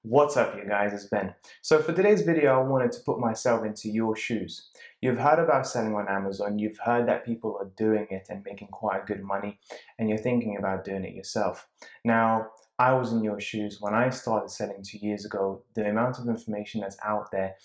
What's up, you guys? It's Ben. So for today's video, I wanted to put myself into your shoes. You've heard about selling on Amazon. You've heard that people are doing it and making quite good money, and you're thinking about doing it yourself. Now, I was in your shoes when I started selling 2 years ago. The amount of information that's out there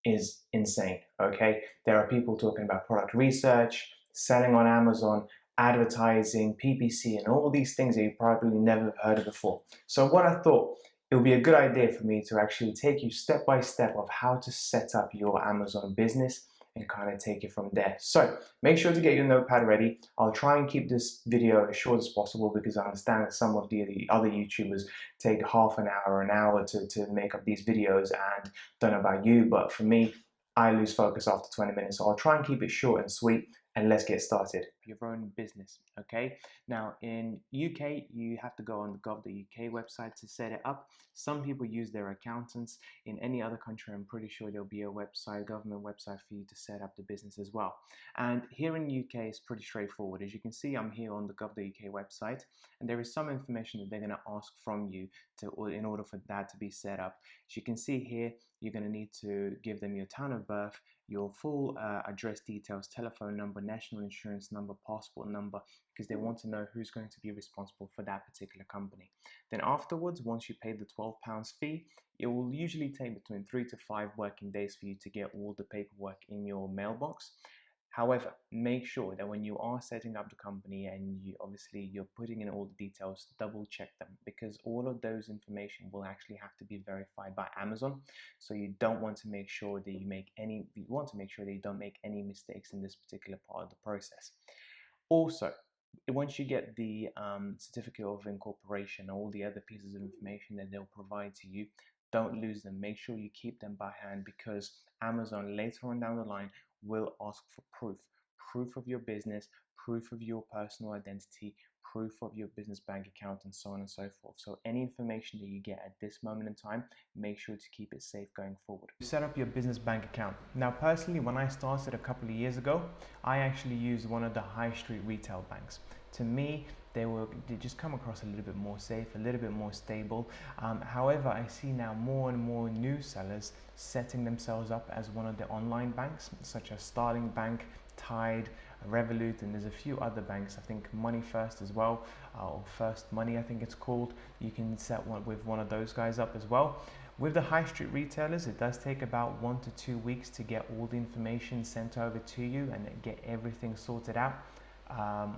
is insane, okay? There are people talking about product research, selling on Amazon, advertising, PPC, and all these things that you probably never heard of before. So what I thought, it would be a good idea for me to actually take you step by step of how to set up your Amazon business and kind of take it from there. So make sure to get your notepad ready. I'll try and keep this video as short as possible because I understand that some of the other YouTubers take half an hour to make up these videos, and don't know about you, but for me, I lose focus after 20 minutes. So I'll try and keep it short and sweet, and let's get started. Your own business, okay? Now in UK, you have to go on the gov.uk website to set it up. Some people use their accountants. In any other country, I'm pretty sure there'll be a website, government website for you to set up the business as well. And here in UK, it's pretty straightforward. As you can see, I'm here on the gov.uk website, and there is some information that they're going to ask from you in order for that to be set up. As you can see here, you're going to need to give them your town of birth, your full address details, telephone number, national insurance number, passport number, because they want to know who's going to be responsible for that particular company. Then afterwards, once you pay the £12 fee, it will usually take between 3 to 5 working days for you to get all the paperwork in your mailbox. However, make sure that when you are setting up the company and you're putting in all the details, double check them, because all of those information will actually have to be verified by Amazon. So you don't want to make sure that you want to make sure that you don't make any mistakes in this particular part of the process. Also, once you get the certificate of incorporation, all the other pieces of information that they'll provide to you, don't lose them. Make sure you keep them by hand, because Amazon later on down the line will ask for proof of your business, proof of your personal identity, proof of your business bank account, and so on and so forth. So any information that you get at this moment in time, make sure to keep it safe going forward. Set up your business bank account. Now personally, when I started a couple of years ago, I actually used one of the high street retail banks. To me, they just come across a little bit more safe, a little bit more stable. However, I see now more and more new sellers setting themselves up as one of the online banks, such as Starling Bank, Tide, Revolut, and there's a few other banks. I think Money First as well, or First Money, I think it's called. You can set one with one of those guys up as well. With the high street retailers, it does take about 1 to 2 weeks to get all the information sent over to you and get everything sorted out.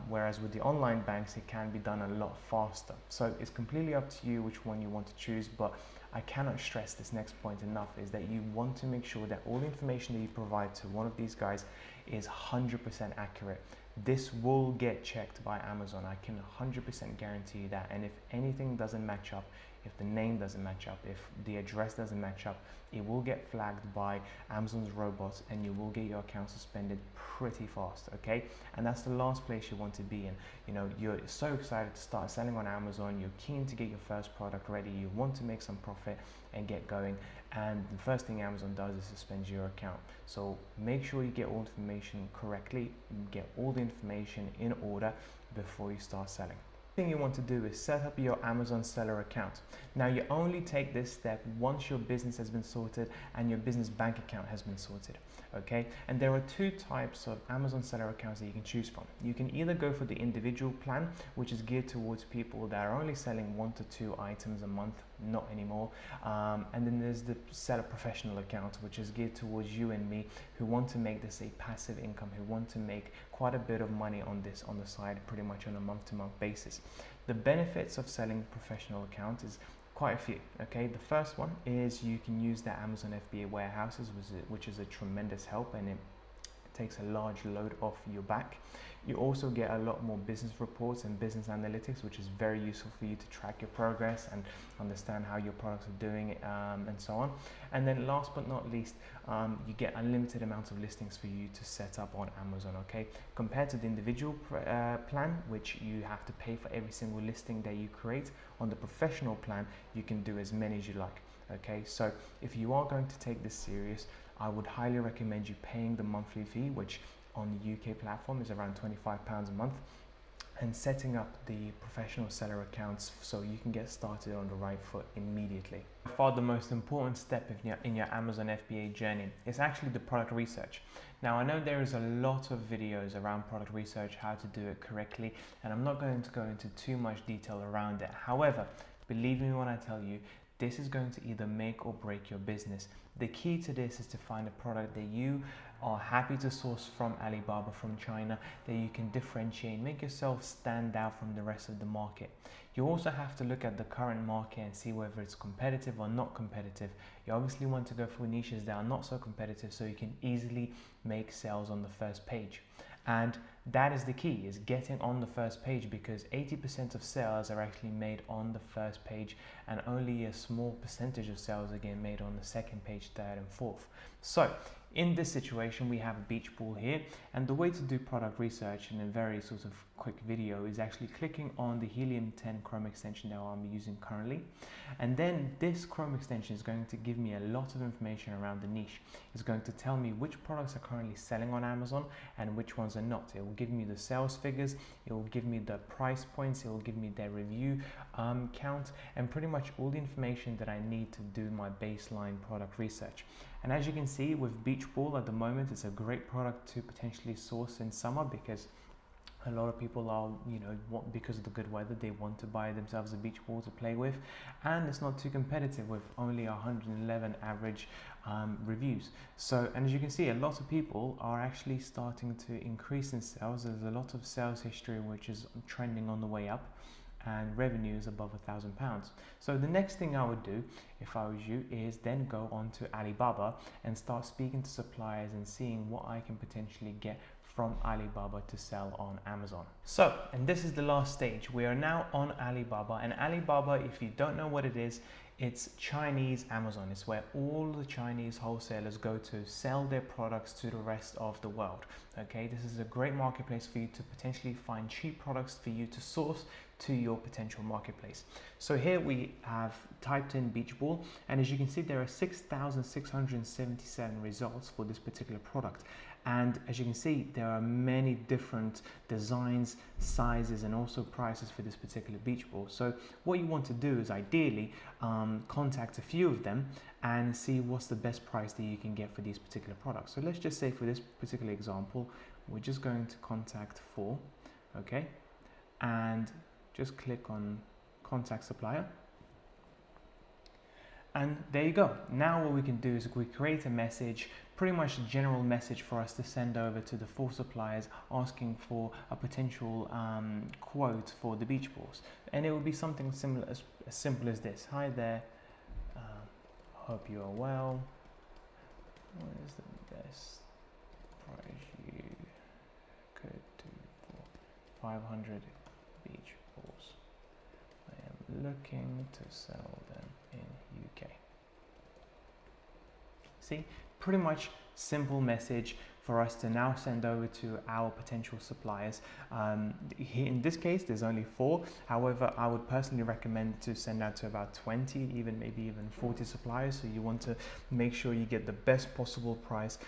Whereas with the online banks, it can be done a lot faster. So it's completely up to you which one you want to choose, but I cannot stress this next point enough, is that you want to make sure that all the information that you provide to one of these guys is 100% accurate. This will get checked by Amazon. I can 100% guarantee you that. And if anything doesn't match up, if the name doesn't match up, if the address doesn't match up, it will get flagged by Amazon's robots and you will get your account suspended pretty fast, okay? And that's the last place you want to be in. You know, you're so excited to start selling on Amazon, you're keen to get your first product ready, you want to make some profit and get going, and the first thing Amazon does is suspend your account. So make sure you get all information correctly, get all the information in order before you start selling. Thing you want to do is set up your Amazon seller account. Now you only take this step once your business has been sorted and your business bank account has been sorted, okay? And there are 2 types of Amazon seller accounts that you can choose from. You can either go for the individual plan, which is geared towards people that are only selling 1 to 2 items a month, not anymore. And then there's the seller professional account, which is geared towards you and me who want to make this a passive income, who want to make quite a bit of money on this on the side, pretty much on a month-to-month basis. The benefits of selling professional accounts is quite a few, okay? The first one is you can use the Amazon FBA warehouses, which is a tremendous help, and it takes a large load off your back. You also get a lot more business reports and business analytics, which is very useful for you to track your progress and understand how your products are doing, and so on. And then last but not least, you get unlimited amounts of listings for you to set up on Amazon, okay? Compared to the individual plan, which you have to pay for every single listing that you create, on the professional plan, you can do as many as you like. Okay, so if you are going to take this serious, I would highly recommend you paying the monthly fee, which on the UK platform is around £25 a month. and setting up the professional seller accounts so you can get started on the right foot immediately. By far the most important step in your Amazon FBA journey is actually the product research. Now I know there is a lot of videos around product research, how to do it correctly, and I'm not going to go into too much detail around it. However, believe me when I tell you, this is going to either make or break your business. The key to this is to find a product that you are happy to source from Alibaba, from China, that you can differentiate, make yourself stand out from the rest of the market. You also have to look at the current market and see whether it's competitive or not competitive. You obviously want to go for niches that are not so competitive so you can easily make sales on the first page. And that is the key, is getting on the first page, because 80% of sales are actually made on the first page and only a small percentage of sales are getting made on the second page, third and fourth. So in this situation, we have a beach ball here, and the way to do product research in a very sort of quick video is actually clicking on the Helium 10 Chrome extension that I'm using currently. And then this Chrome extension is going to give me a lot of information around the niche. It's going to tell me which products are currently selling on Amazon and which ones are not. It will give me the sales figures, it will give me the price points, it will give me their review count, and pretty much all the information that I need to do my baseline product research. And as you can see with Beach Ball at the moment, it's a great product to potentially source in summer, because a lot of people are, because of the good weather, they want to buy themselves a beach ball to play with, and it's not too competitive with only 111 average reviews. So, and as you can see, a lot of people are actually starting to increase in sales. There's a lot of sales history which is trending on the way up, and revenue is above £1,000. So the next thing I would do if I was you is then go on to Alibaba and start speaking to suppliers and seeing what I can potentially get from Alibaba to sell on Amazon. So, and this is the last stage. We are now on Alibaba, and Alibaba, if you don't know what it is, it's Chinese Amazon. It's where all the Chinese wholesalers go to sell their products to the rest of the world. Okay, this is a great marketplace for you to potentially find cheap products for you to source to your potential marketplace. So here we have typed in beach ball, and as you can see, there are 6,677 results for this particular product. And as you can see, there are many different designs, sizes, and also prices for this particular beach ball. So what you want to do is ideally contact a few of them and see what's the best price that you can get for these particular products. So let's just say for this particular example, we're just going to contact 4, okay? And just click on contact supplier. And there you go. Now what we can do is we create a message, pretty much a general message for us to send over to the 4 suppliers asking for a potential quote for the beach balls. And it will be something similar, as simple as this. Hi there, hope you are well. What is the best price you could do for 500 beach balls? I am looking to sell them in UK. See, pretty much simple message for us to now send over to our potential suppliers. Here in this case, there's only 4. However, I would personally recommend to send out to about 20, maybe even 40 suppliers. So you want to make sure you get the best possible price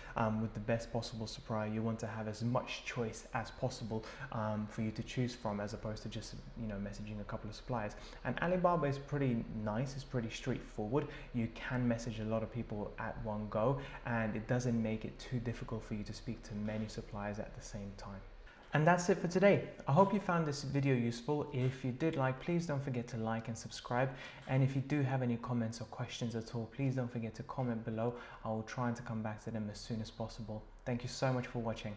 with the best possible supplier. You want to have as much choice as possible for you to choose from, as opposed to just messaging a couple of suppliers. And Alibaba is pretty nice. It's pretty straightforward. You can message a lot of people at one go, and it doesn't make it too difficult for you to speak to many suppliers at the same time. And that's it for today. I hope you found this video useful. If you did please don't forget to like and subscribe. And if you do have any comments or questions at all, please don't forget to comment below. I will try to come back to them as soon as possible. Thank you so much for watching.